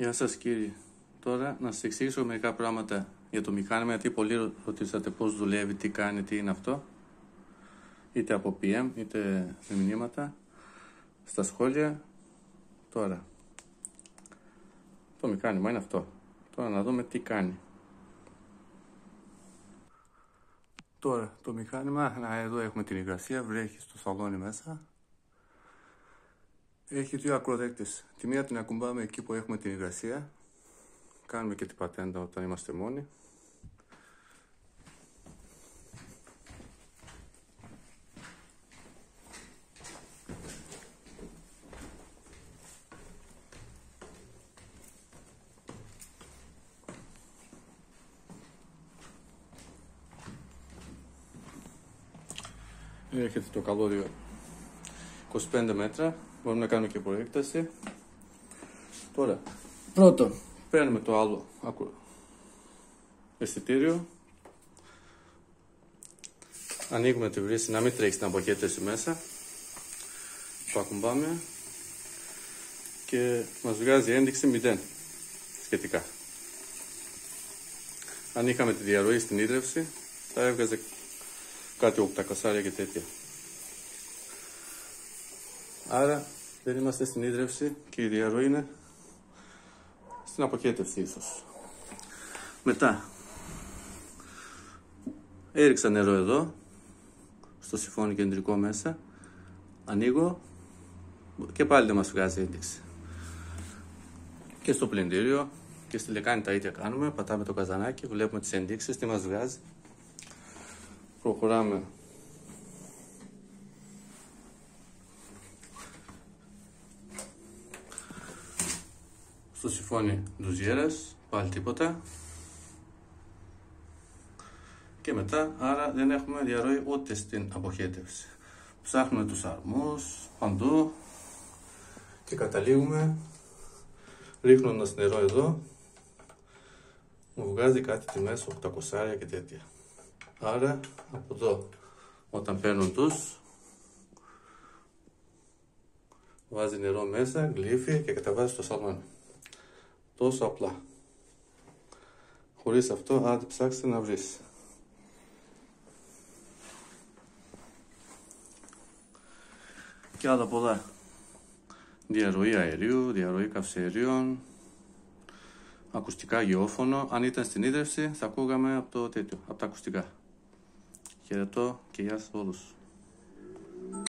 Γεια σας κύριοι. Τώρα να σας εξηγήσω μερικά πράγματα για το μηχάνημα, γιατί πολλοί ρωτήσατε πώς δουλεύει, τι κάνει, τι είναι αυτό. Είτε από PM, είτε με μηνύματα, στα σχόλια. Τώρα, το μηχάνημα είναι αυτό. Τώρα να δούμε τι κάνει. Τώρα, το μηχάνημα, εδώ έχουμε την υγρασία, βρέχει στο σαλόνι μέσα. Έχει δύο ακροδέκτες. Τη μία την ακουμπάμε εκεί που έχουμε την υγρασία. Κάνουμε και την πατέντα όταν είμαστε μόνοι. Έρχεται το καλώδιο 25 μέτρα. Μπορούμε να κάνουμε και προέκταση. Τώρα, πρώτον, παίρνουμε το άλλο αισθητήριο. Ανοίγουμε τη βρύση να μην τρέχει την αποχέτευση μέσα. Το ακουμπάμε και μας βγάζει ένδειξη 0 σχετικά. Αν είχαμε τη διαρροή στην ίδρυυση, θα έβγαζε κάτι 800 και τέτοια. Άρα δεν είμαστε στην ίδρυυση και η διαρροή είναι στην αποχέτευση ίσως. Μετά έριξα νερό εδώ στο σιφόνι κεντρικό μέσα. Ανοίγω και πάλι δεν μας βγάζει ένδειξη. Και στο πλυντήριο και στη λεκάνη τα ίδια κάνουμε. Πατάμε το καζανάκι, βλέπουμε τις ενδείξεις, τι μας βγάζει. Προχωράμε στο σιφόνι ντουζιέρας, πάλι τίποτα. Και μετά, άρα δεν έχουμε διαρροή ούτε στην αποχέτευση. Ψάχνουμε τους αρμούς παντού και καταλήγουμε ρίχνοντας νερό εδώ. Μου βγάζει κάτι τιμές 800 και τέτοια. Άρα από εδώ, όταν παίρνουν τους, βάζει νερό μέσα, γλύφει και καταβάζει στο σαλόνι. Τόσο απλά. Χωρίς αυτό, άντε ψάξτε να βρεις. Και άλλα πολλά. Διαρροή αερίου, διαρροή καυσαερίων, ακουστικά γεώφωνο. Αν ήταν στην ίδρυυση, θα ακούγαμε από το τέτοιο, από τα ακουστικά. Χαιρετώ και γεια σας όλους.